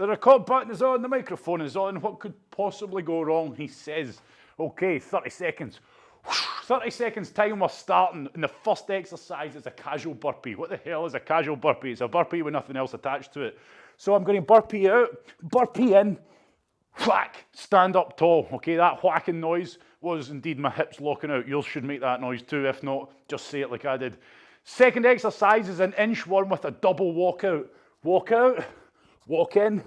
The record button is on, the microphone is on. What could possibly go wrong? He says. Okay, 30 seconds. 30 seconds time we're starting, and the first exercise is a casual burpee. What the hell is a casual burpee? It's a burpee with nothing else attached to it. So I'm going to burpee out, burpee in, whack, stand up tall. Okay, that whacking noise was indeed my hips locking out. Yours should make that noise too. If not, just say it like I did. Second exercise is an inchworm with a double walkout. Walk out, walk in,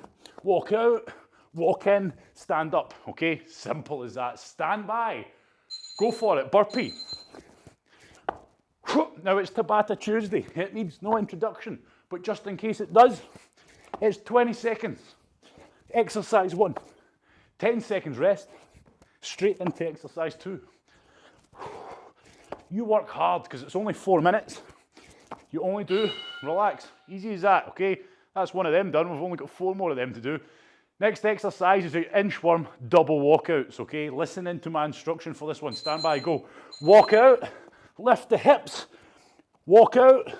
walk out, walk in, stand up. Okay, simple as that. Stand by. Go for it, burpee. Now it's Tabata Tuesday. It needs no introduction, but just in case it does, it's 20 seconds. Exercise 1. 10 seconds rest, straight into exercise 2. You work hard because it's only 4 minutes. You only do, relax, easy as that, okay? That's one of them done. We've only got 4 more of them to do. Next exercise is your inchworm double walkouts, okay? Listen into my instruction for this one. Stand by, go. Walk out, lift the hips, walk out,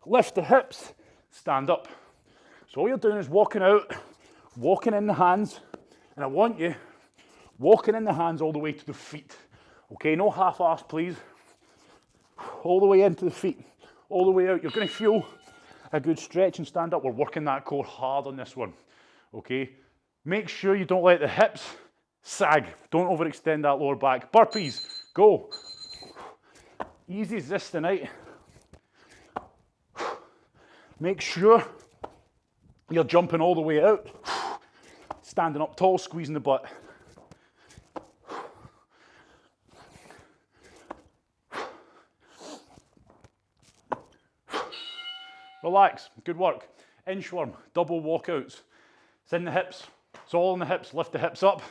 lift the hips, stand up. So all you're doing is walking out, walking in the hands, and I want you walking in the hands all the way to the feet. Okay, no half-arse, please. All the way into the feet, all the way out. You're going to feel a good stretch and stand up. We're working that core hard on this one. Okay, make sure you don't let the hips sag. Don't overextend that lower back. Burpees, go. Easy as this tonight. Make sure you're jumping all the way out. Standing up tall, squeezing the butt. Relax, good work. Inchworm, double walkouts. It's in the hips, it's all in the hips. Lift the hips up,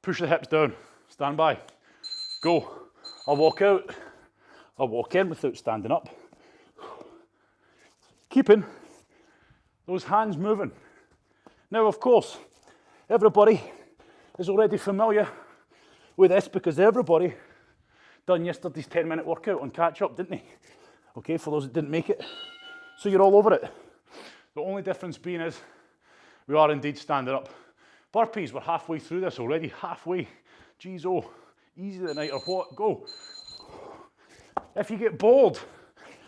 push the hips down. Stand by, go. I'll walk out, I'll walk in without standing up. Keeping those hands moving. Now, of course, everybody is already familiar with this because everybody done yesterday's 10-minute workout on catch up, didn't they? Okay, for those that didn't make it. So you're all over it. The only difference being is we are indeed standing up. Burpees, we're halfway through this already, halfway. Jeez, oh, easy tonight or what? Go. If you get bored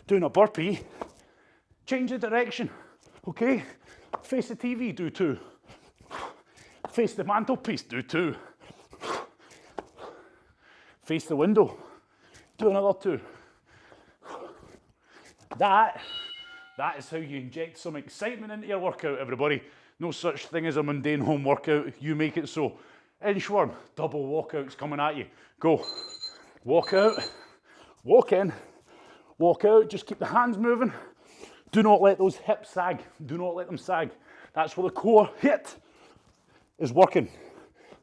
doing a burpee, change the direction, okay? Face the TV, do 2. Face the mantelpiece, do 2. Face the window, do another 2. That is how you inject some excitement into your workout, everybody. No such thing as a mundane home workout. You make it so. Inchworm, double walkouts coming at you. Go. Walk out, walk in, walk out. Just keep the hands moving. Do not let those hips sag. Do not let them sag. That's where the core hit is working.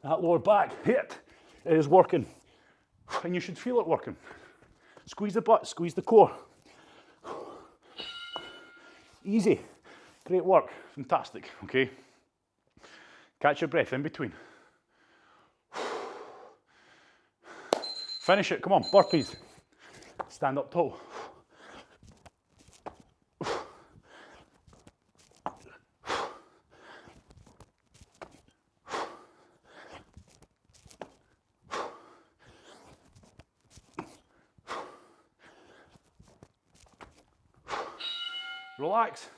That lower back hit is working. And you should feel it working. Squeeze the butt, squeeze the core. Easy. Great work. Fantastic. Okay. Catch your breath in between. Finish it. Come on. Burpees. Stand up tall. Relax.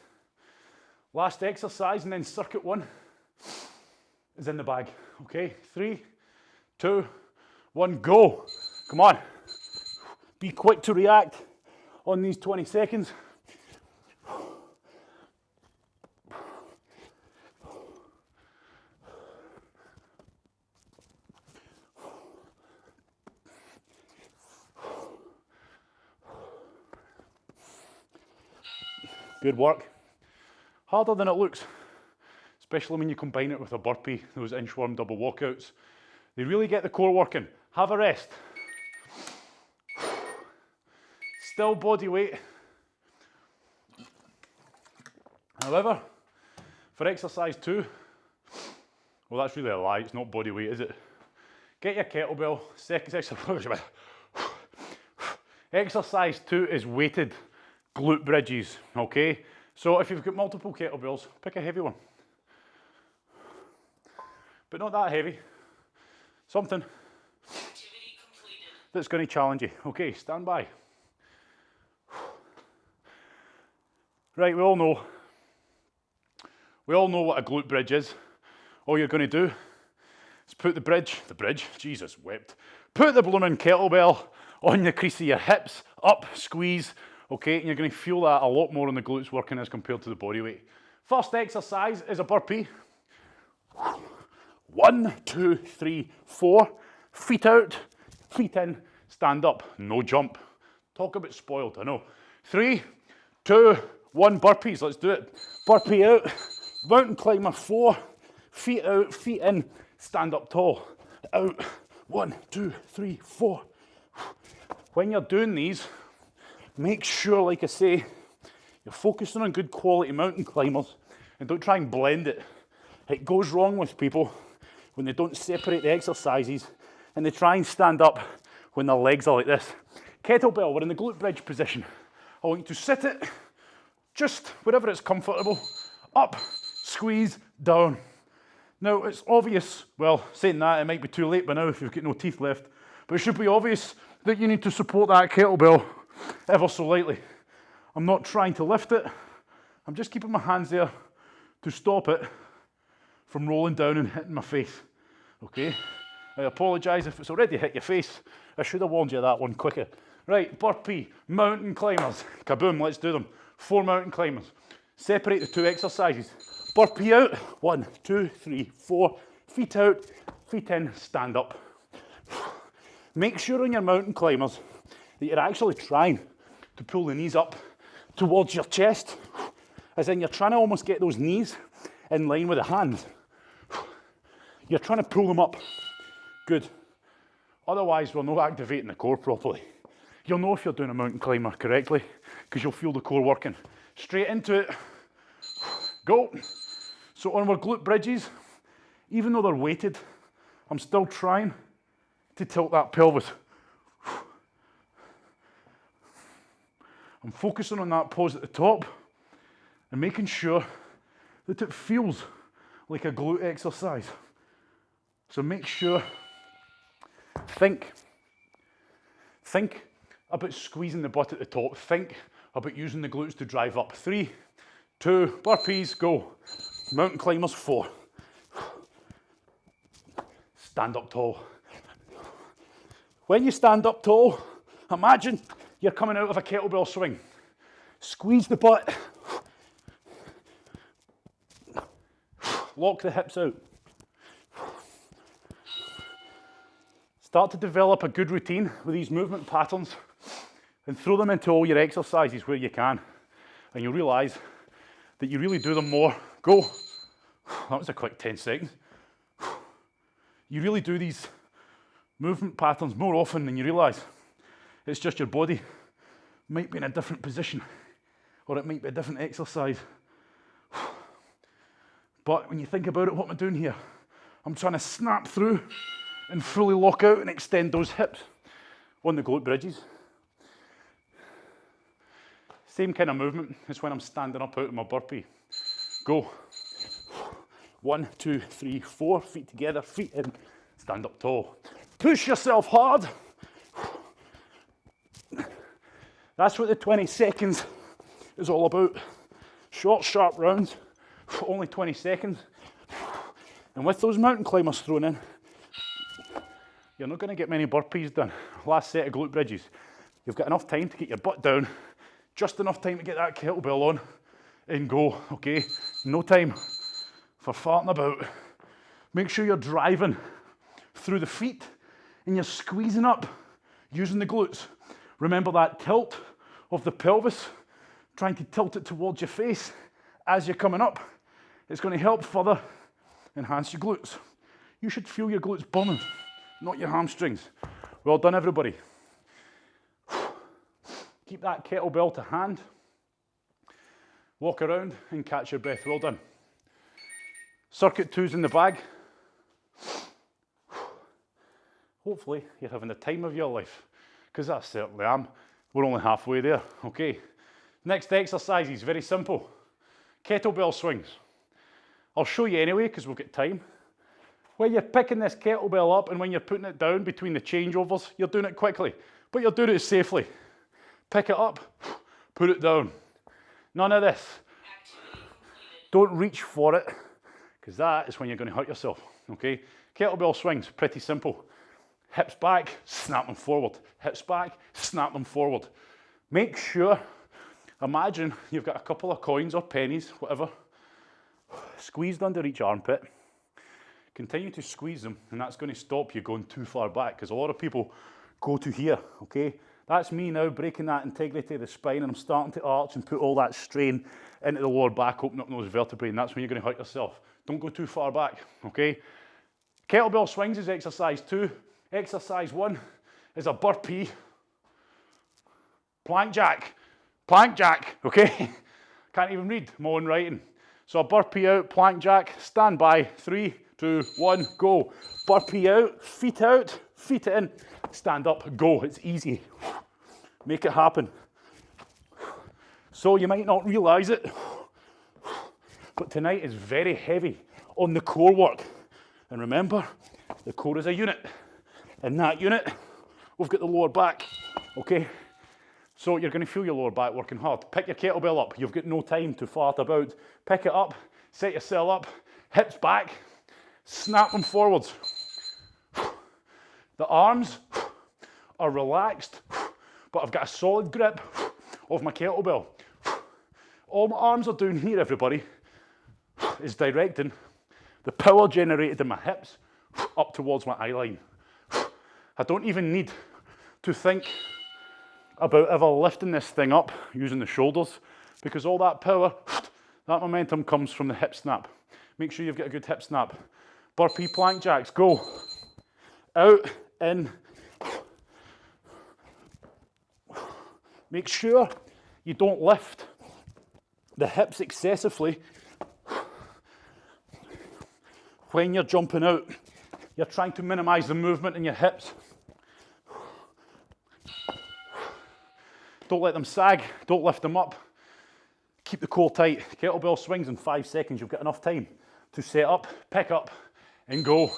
Last exercise, and then circuit 1 is in the bag. Okay, 3, 2, 1, go. Come on. Be quick to react on these 20 seconds. Good work. Harder than it looks, especially when you combine it with a burpee, those inchworm double walkouts. They really get the core working. Have a rest. Still body weight. However, for exercise 2, well, that's really a lie, it's not body weight, is it? Get your kettlebell. Exercise 2 is weighted glute bridges, okay? So if you've got multiple kettlebells, pick a heavy one. but not that heavy. Something that's going to challenge you. Okay, stand by. Right, we all know what a glute bridge is. All you're going to do is put the bridge, Jesus wept. Put the blooming kettlebell on the crease of your hips, up, squeeze, okay, and you're going to feel that a lot more on the glutes working as compared to the body weight. First exercise is a burpee. 1, 2, 3, 4. Feet out, feet in, stand up, no jump. Talk about spoiled, I know. 3, 2, 1, burpees, let's do it. Burpee out, mountain climber, 4, feet out, feet in, stand up tall. Out, 1, 2, 3, 4. When you're doing these, make sure, like I say, you're focusing on good quality mountain climbers and don't try and blend it. It goes wrong with people when they don't separate the exercises and they try and stand up when their legs are like this. Kettlebell, we're in the glute bridge position. I want you to sit it, just wherever it's comfortable, up, squeeze, down. Now, it's obvious, well, saying that, it might be too late by now if you've got no teeth left, but it should be obvious that you need to support that kettlebell ever so lightly. I'm not trying to lift it, I'm just keeping my hands there to stop it from rolling down and hitting my face, okay? I apologise if it's already hit your face. I should have warned you of that one quicker. Right, burpee, mountain climbers. Kaboom, let's do them. 4 mountain climbers. Separate the 2 exercises. Burpee out, 1, 2, 3, 4. Feet out, feet in, stand up. Make sure on your mountain climbers that you're actually trying to pull the knees up towards your chest, as in you're trying to almost get those knees in line with the hands. You're trying to pull them up. Good. Otherwise, we're not activating the core properly. You'll know if you're doing a mountain climber correctly because you'll feel the core working. Straight into it. Go. So on our glute bridges, even though they're weighted, I'm still trying to tilt that pelvis. I'm focusing on that pause at the top and making sure that it feels like a glute exercise. So make sure, think about squeezing the butt at the top. Think about using the glutes to drive up. 3, 2, burpees, go. Mountain climbers, 4. Stand up tall. When you stand up tall, imagine you're coming out of a kettlebell swing. Squeeze the butt. Lock the hips out. Start to develop a good routine with these movement patterns and throw them into all your exercises where you can. And you'll realise that you really do them more. Go. That was a quick 10 seconds. You really do these movement patterns more often than you realise. It's just your body might be in a different position or it might be a different exercise. But when you think about it, what am I doing here? I'm trying to snap through and fully lock out and extend those hips on the glute bridges. Same kind of movement as when I'm standing up out of my burpee. Go. 1, 2, 3, 4, feet together, feet in, stand up tall. Push yourself hard. That's what the 20 seconds is all about. Short, sharp rounds, only 20 seconds. And with those mountain climbers thrown in, you're not going to get many burpees done. Last set of glute bridges. You've got enough time to get your butt down, just enough time to get that kettlebell on and go, okay? No time for farting about. Make sure you're driving through the feet and you're squeezing up using the glutes. Remember that tilt of the pelvis, trying to tilt it towards your face as you're coming up. It's going to help further enhance your glutes. You should feel your glutes burning, not your hamstrings. Well done, everybody. Keep that kettlebell to hand. Walk around and catch your breath. Well done. Circuit 2's in the bag. Hopefully you're having the time of your life, because I certainly am. We're only halfway there. Okay. Next exercise is very simple. Kettlebell swings. I'll show you anyway because we've got time. when you're picking this kettlebell up and when you're putting it down between the changeovers, you're doing it quickly, but you're doing it safely. Pick it up, put it down. None of this. Don't reach for it, because that is when you're going to hurt yourself, okay? Kettlebell swings, pretty simple. Hips back, snap them forward. Hips back, snap them forward. Make sure, imagine you've got a couple of coins or pennies, whatever, squeezed under each armpit. Continue to squeeze them, and that's going to stop you going too far back, because a lot of people go to here, okay? That's me now breaking that integrity of the spine, and I'm starting to arch and put all that strain into the lower back, open up those vertebrae, and that's when you're going to hurt yourself. Don't go too far back, okay? Kettlebell swings is exercise 2. Exercise 1 is a burpee, plank jack, okay? Can't even read my own writing. So a burpee out, plank jack, stand by, 3, 2, 1, go. Burpee out, feet in, stand up, go. It's easy. Make it happen. So you might not realise it, but tonight is very heavy on the core work. And remember, the core is a unit. In that unit, we've got the lower back, okay? So you're going to feel your lower back working hard. Pick your kettlebell up. You've got no time to fart about. Pick it up, set yourself up, hips back, snap them forwards. The arms are relaxed, but I've got a solid grip of my kettlebell. All my arms are doing here, everybody, is directing the power generated in my hips up towards my eye line. I don't even need to think about ever lifting this thing up using the shoulders, because all that power, that momentum comes from the hip snap. Make sure you've got a good hip snap. Burpee plank jacks, go. Out, in. Make sure you don't lift the hips excessively when you're jumping out. You're trying to minimize the movement in your hips. Don't let them sag, don't lift them up. Keep the core tight. Kettlebell swings in 5 seconds. You've got enough time to set up, pick up, and go.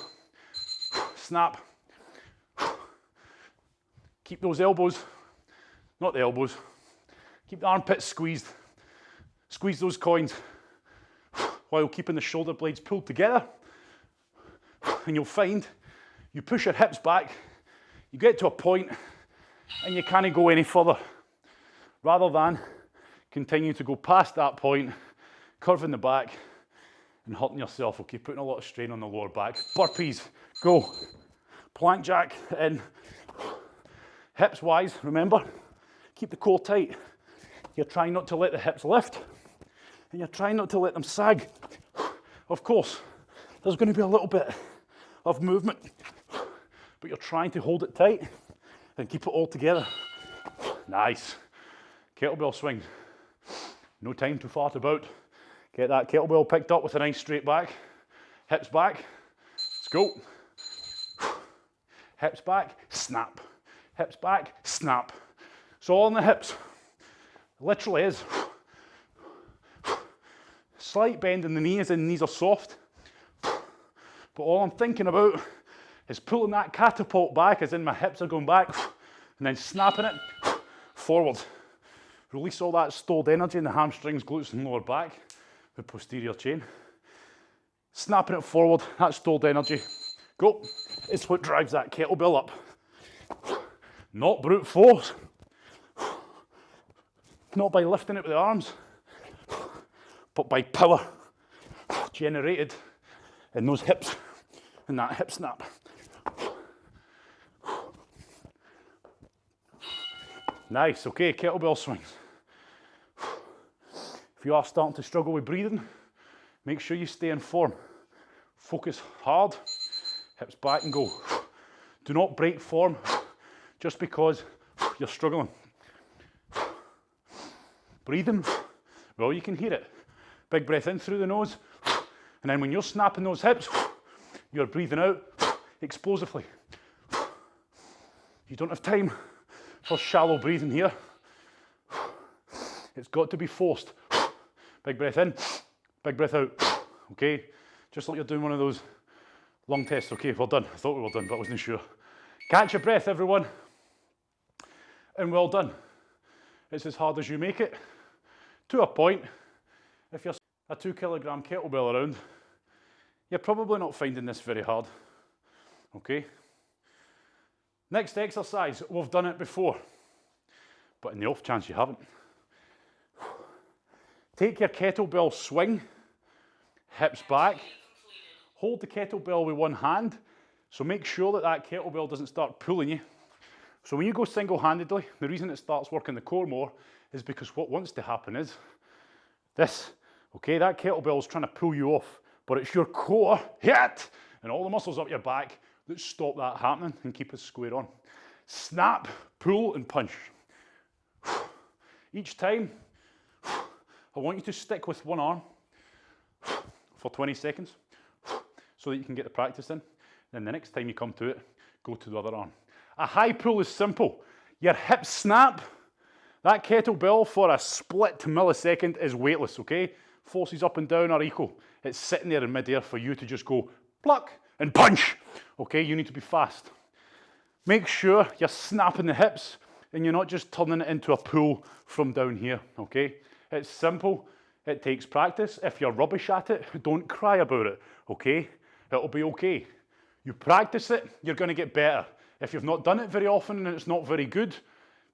Snap. Keep those elbows, not the elbows, keep the armpits squeezed. Squeeze those coins while keeping the shoulder blades pulled together. And you'll find you push your hips back, you get to a point, and you can't go any further. Rather than continue to go past that point, curving the back and hurting yourself, okay? Putting a lot of strain on the lower back. Burpees, go. Plank jack in. Hips wise, remember, keep the core tight. You're trying not to let the hips lift, and you're trying not to let them sag. Of course, there's going to be a little bit of movement, but you're trying to hold it tight and keep it all together. Nice. Kettlebell swing. No time to fart about. Get that kettlebell picked up with a nice straight back. Hips back. Let's go. Hips back, snap. Hips back, snap. So all in the hips. Literally is. Slight bend in the knees, and the knees are soft. But all I'm thinking about is pulling that catapult back, as in my hips are going back, and then snapping it forward. Release all that stored energy in the hamstrings, glutes, and lower back, the posterior chain. Snapping it forward, that stored energy. Go. It's what drives that kettlebell up. Not brute force. Not by lifting it with the arms, but by power generated in those hips and that hip snap. Nice, okay, kettlebell swings. If you are starting to struggle with breathing, make sure you stay in form. Focus hard, hips back and go. Do not break form just because you're struggling. Breathing, well, you can hear it. Big breath in through the nose, and then when you're snapping those hips, you're breathing out explosively. You don't have time for shallow breathing here. It's got to be forced. Big breath in, big breath out. Okay? Just like you're doing one of those Lung test, okay, well done. I thought we were done, but I wasn't sure. Catch your breath, everyone. And well done. It's as hard as you make it. To a point, if you're a 2 kilogram kettlebell around, you're probably not finding this very hard, okay? Next exercise, we've done it before, but in the off chance you haven't, take your kettlebell swing, hips back, hold the kettlebell with one hand, so make sure that that kettlebell doesn't start pulling you. So when you go single-handedly, the reason it starts working the core more is because what wants to happen is this, okay? That kettlebell is trying to pull you off, but it's your core, hit, and all the muscles up your back that stop that happening and keep us square on. Snap, pull, and punch. Each time, I want you to stick with one arm for 20 seconds so that you can get the practice in. Then the next time you come to it, go to the other arm. A high pull is simple. Your hips snap. That kettlebell for a split millisecond is weightless, okay? Forces up and down are equal. It's sitting there in midair for you to just go pluck and punch. Okay, you need to be fast. Make sure you're snapping the hips and you're not just turning it into a pull from down here, okay? It's simple, it takes practice. If you're rubbish at it, don't cry about it, okay? It'll be okay. You practice it, you're gonna get better. If you've not done it very often and it's not very good,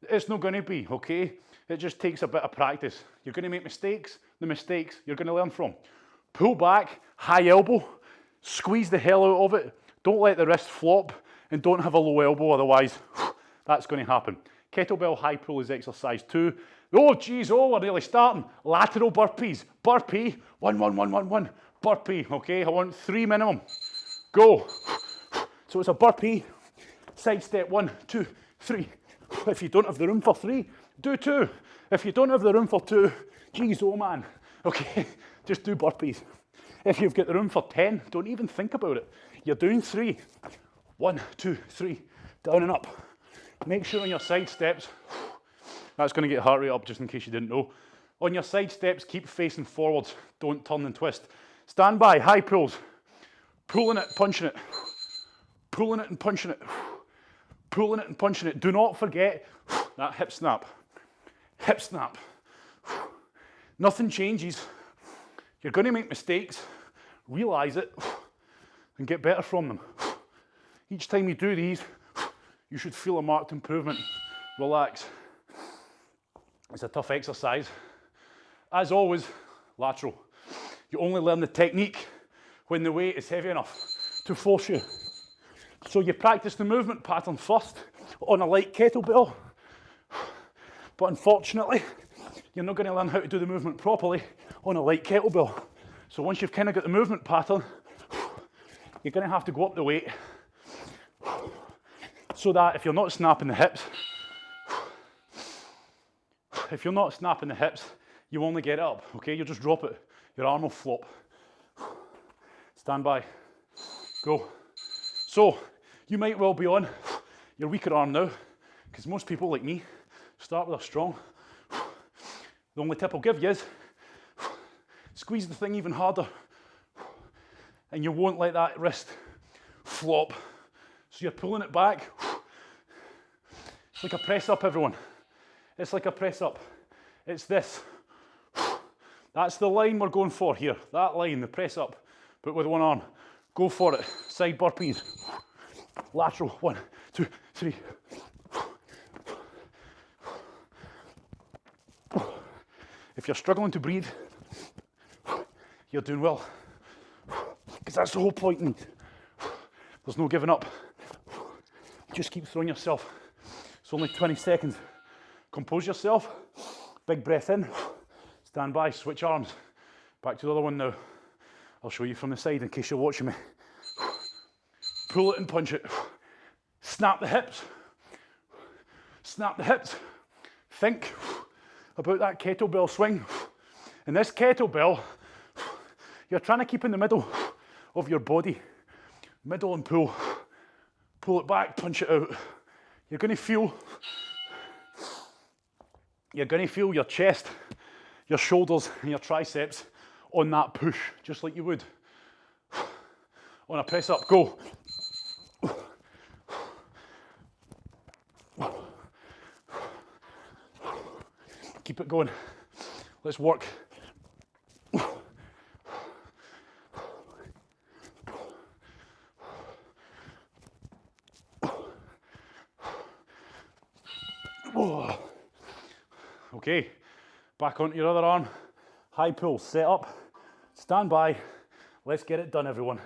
it's not gonna be, okay? It just takes a bit of practice. You're gonna make mistakes, the mistakes you're gonna learn from. Pull back, high elbow, squeeze the hell out of it. Don't let the wrist flop and don't have a low elbow, otherwise that's gonna happen. Kettlebell high pull is exercise 2. Oh geez, oh we're nearly starting. Lateral burpees, burpee, 1, 1, 1, 1, 1, burpee, okay? I want 3 minimum. Go. So it's a burpee, side step 1, 2, 3. If you don't have the room for 3, do 2. If you don't have the room for 2, geez, oh man, okay, just do burpees. If you've got the room for 10, don't even think about it. You're doing 3. 1, 2, 3, down and up. Make sure on your side steps, that's going to get heart rate up just in case you didn't know. On your side steps, keep facing forwards. Don't turn and twist. Stand by, high pulls. Pulling it, punching it. Pulling it and punching it. Pulling it and punching it. Do not forget that hip snap. Hip snap. Nothing changes. You're going to make mistakes. Realize it and get better from them. Each time you do these, you should feel a marked improvement. Relax. It's a tough exercise. As always, lateral. You only learn the technique when the weight is heavy enough to force you. So you practice the movement pattern first on a light kettlebell, but unfortunately, you're not going to learn how to do the movement properly on a light kettlebell. So once you've kind of got the movement pattern, you're going to have to go up the weight so that if you're not snapping the hips, you only get it up, okay? You'll just drop it. Your arm will flop. Stand by. Go. So, you might well be on your weaker arm now, because most people like me start with a strong. The only tip I'll give you is squeeze the thing even harder, and you won't let that wrist flop. So you're pulling it back. It's like a press up, everyone. It's like a press up. It's this. That's the line we're going for here. That line, the press up, but with one arm. Go for it. Side burpees. Lateral. 1, 2, 3. If you're struggling to breathe, you're doing well. Because that's the whole point. There's no giving up. Just keep throwing yourself. It's only 20 seconds. Compose yourself. Big breath in. Stand by. Switch arms. Back to the other one now. I'll show you from the side in case you're watching me. Pull it and punch it. Snap the hips. Snap the hips. Think about that kettlebell swing. And this kettlebell, you're trying to keep in the middle of your body. Middle and pull. Pull it back, punch it out. You're going to feel your chest, your shoulders and your triceps on that push, just like you would on a press up. Go. Keep it going. Let's work. Okay, back onto your other arm. High pull, set up, stand by. Let's get it done, everyone.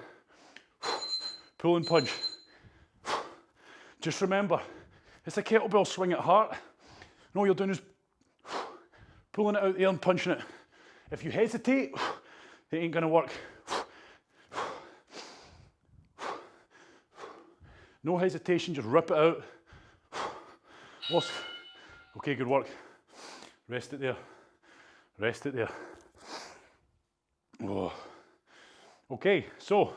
Pull and punch. Just remember, it's a kettlebell swing at heart. And all you're doing is pulling it out there and punching it. If you hesitate, it ain't gonna work. No hesitation, just rip it out. Okay, good work. Rest it there. Rest it there. Oh. Okay, so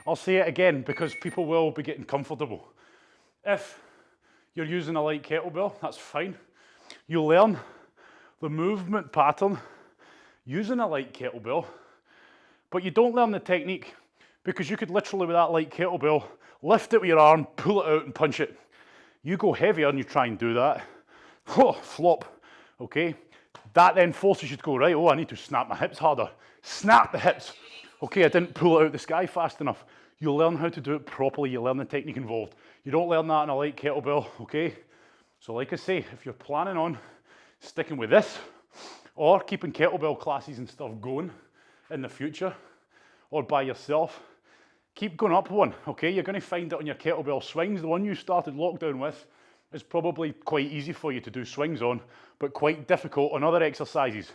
I'll say it again because people will be getting comfortable. If you're using a light kettlebell, that's fine. You'll learn the movement pattern using a light kettlebell, but you don't learn the technique because you could literally, with that light kettlebell, lift it with your arm, pull it out and punch it. You go heavier and you try and do that. Oh, flop, okay? That then forces you to go, right, oh, I need to snap my hips harder. Snap the hips. Okay, I didn't pull it out of the sky fast enough. You'll learn how to do it properly. You learn the technique involved. You don't learn that in a light kettlebell, okay? So like I say, if you're planning on sticking with this or keeping kettlebell classes and stuff going in the future or by yourself, keep going up one, okay? You're gonna find it on your kettlebell swings. The one you started lockdown with is probably quite easy for you to do swings on, but quite difficult on other exercises.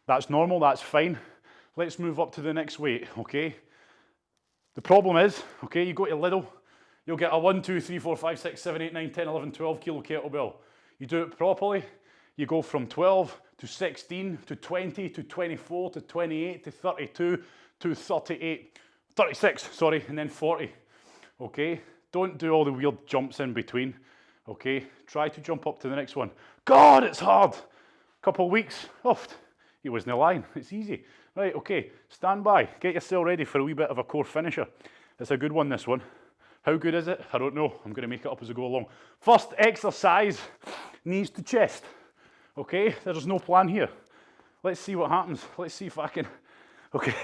That's normal, that's fine. Let's move up to the next weight, okay? The problem is, okay, you go to Lidl, you'll get a 1, 2, 3, 4, 5, 6, 7, 8, 9, 10, 11, 12 kilo kettlebell. You do it properly, you go from 12 to 16 to 20 to 24 to 28 to 32 to 38. 36, sorry, and then 40, okay? Don't do all the weird jumps in between, okay? Try to jump up to the next one. God, it's hard. Couple of weeks, he wasn't lying, it's easy. Right, okay, stand by, get yourself ready for a wee bit of a core finisher. It's a good one, this one. How good is it? I don't know, I'm gonna make it up as I go along. First exercise, knees to chest, okay? There's no plan here. Let's see what happens. Let's see if I can, okay.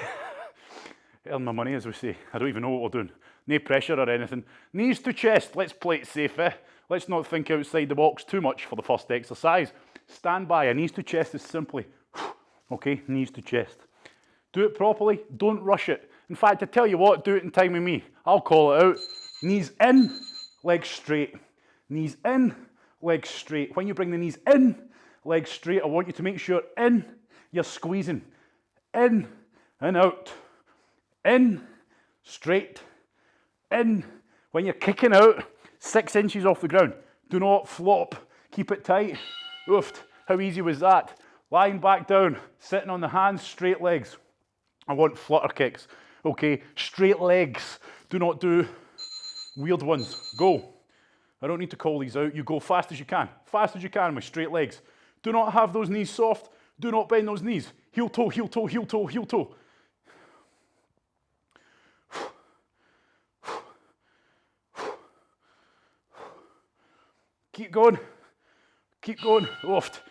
Earn my money, as we say. I don't even know what we're doing. No pressure or anything. Knees to chest. Let's play it safe, eh? Let's not think outside the box too much for the first exercise. Stand by. A knees to chest is simply, okay, knees to chest. Do it properly. Don't rush it. In fact, I tell you what, do it in time with me. I'll call it out. Knees in, legs straight. Knees in, legs straight. When you bring the knees in, legs straight, I want you to make sure in, you're squeezing. In and out. In, straight, in. When you're kicking out, 6 inches off the ground. Do not flop. Keep it tight. Oof, how easy was that? Lying back down, sitting on the hands, straight legs. I want flutter kicks. Okay, straight legs. Do not do weird ones. Go. I don't need to call these out. You go fast as you can. Fast as you can with straight legs. Do not have those knees soft. Do not bend those knees. Heel toe, heel toe, heel toe, heel toe. Keep going. Keep going. Oof.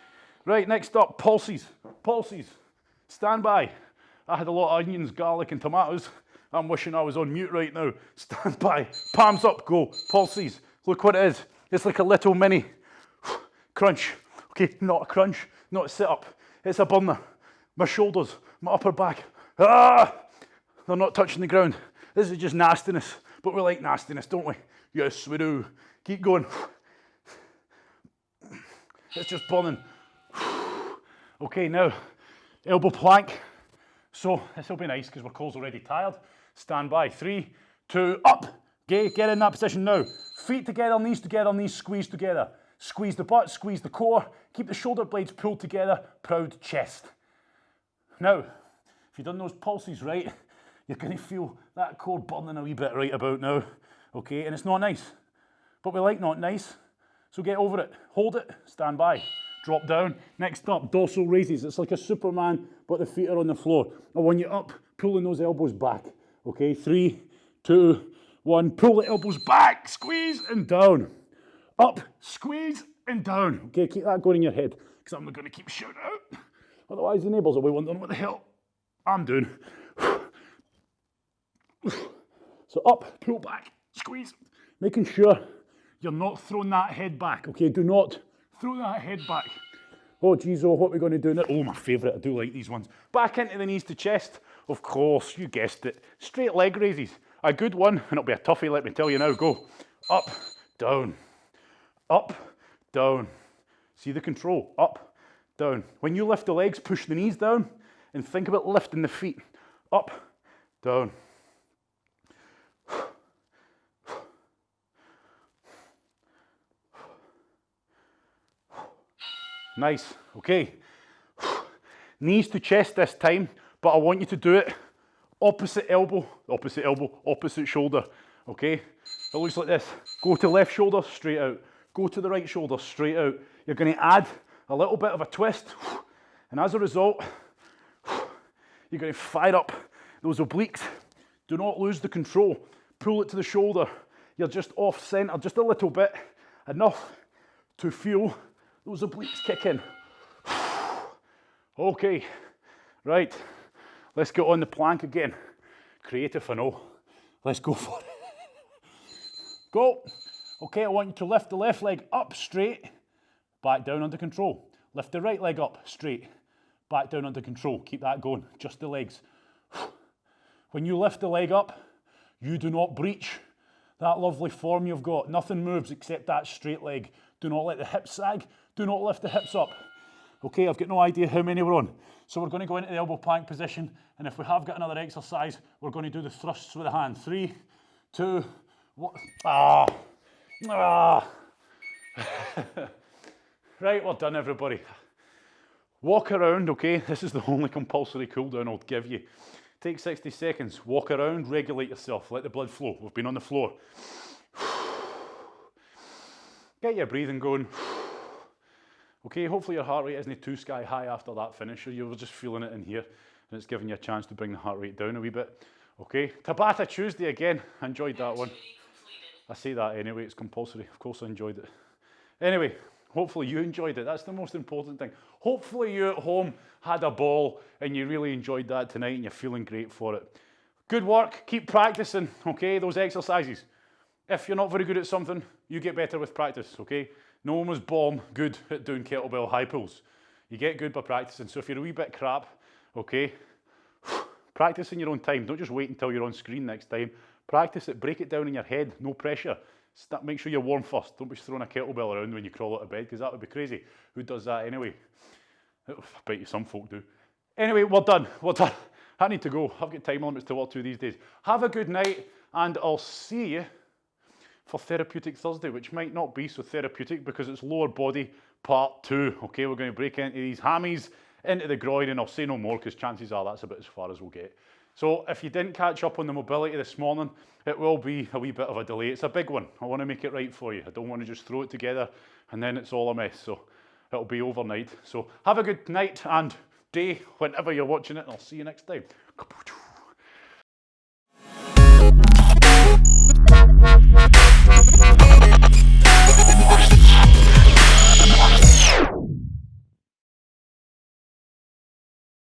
Right, next up, pulses. Pulses. Stand by. I had a lot of onions, garlic and tomatoes. I'm wishing I was on mute right now. Stand by. Palms up, go. Pulses. Look what it is. It's like a little mini crunch. Okay, not a crunch, not a sit up. It's a burner. My shoulders, my upper back. Ah! They're not touching the ground. This is just nastiness. But we like nastiness, don't we? Yes, we do. Keep going. It's just burning. Okay, now, elbow plank. So this will be nice because we're core's already tired. Stand by. 3, 2, up. Okay, get in that position now. Feet together, knees squeeze together. Squeeze the butt, squeeze the core. Keep the shoulder blades pulled together. Proud chest. Now, if you've done those pulses right, you're going to feel that core burning a wee bit right about now. Okay, and it's not nice. But we like not nice. So get over it. Hold it. Stand by. Drop down. Next up, dorsal raises. It's like a Superman, but the feet are on the floor. I want you up, pulling those elbows back. Okay, 3, 2, 1, pull the elbows back, squeeze and down. Up, squeeze and down. Okay, keep that going in your head, because I'm going to keep shouting out. Otherwise the neighbours will be wondering what the hell I'm doing. So up, pull back, squeeze, making sure you're not throwing that head back. Okay, do not throw that head back. Oh, geez, oh, what are we going to do now? Oh, my favourite, I do like these ones. Back into the knees to chest. Of course, you guessed it. Straight leg raises. A good one, and it'll be a toughie, let me tell you now. Go. Up, down. Up, down. See the control. Up, down. When you lift the legs, push the knees down, and think about lifting the feet. Up, down. Nice, okay. Knees to chest this time, but I want you to do it opposite elbow, opposite shoulder, okay? It looks like this. Go to left shoulder, straight out. Go to the right shoulder, straight out. You're gonna add a little bit of a twist, and as a result, you're gonna fire up those obliques. Do not lose the control. Pull it to the shoulder. You're just off center, just a little bit, enough to feel those obliques kick in. Okay, right, let's get on the plank again. Creative, I know. Let's go for it. Go. Okay, I want you to lift the left leg up straight, back down under control. Lift the right leg up straight, back down under control. Keep that going, just the legs. When you lift the leg up, you do not breach that lovely form you've got. Nothing moves except that straight leg. Do not let the hips sag. Do not lift the hips up. Okay, I've got no idea how many we're on. So we're going to go into the elbow plank position, and if we have got another exercise, we're going to do the thrusts with the hand. 3, 2, 1. Right, we're done, everybody. Walk around, okay? This is the only compulsory cool down I'll give you. Take 60 seconds, walk around, regulate yourself, let the blood flow. We've been on the floor. Get your breathing going. Okay, hopefully your heart rate isn't too sky high after that finish, or you were just feeling it in here, and it's giving you a chance to bring the heart rate down a wee bit. Okay, Tabata Tuesday again. I enjoyed that one. I say that anyway, it's compulsory. Of course I enjoyed it. Anyway, hopefully you enjoyed it. That's the most important thing. Hopefully you at home had a ball and you really enjoyed that tonight and you're feeling great for it. Good work, keep practicing, okay, those exercises. If you're not very good at something, you get better with practice, okay? No one was born good at doing kettlebell high pulls. You get good by practicing. So if you're a wee bit crap, okay, practice in your own time. Don't just wait until you're on screen next time. Practice it, break it down in your head, no pressure. Make sure you're warm first. Don't be throwing a kettlebell around when you crawl out of bed, because that would be crazy. Who does that anyway? I bet you some folk do. Anyway, we're done. I need to go. I've got time limits to work to these days. Have a good night, and I'll see you for Therapeutic Thursday, which might not be so therapeutic because it's lower body part 2. Okay, we're going to break into these hammies, into the groin, and I'll say no more because chances are that's about as far as we'll get. So if you didn't catch up on the mobility this morning, it will be a wee bit of a delay. It's a big one. I want to make it right for you. I don't want to just throw it together and then it's all a mess. So it'll be overnight. So have a good night and day whenever you're watching it, and I'll see you next time.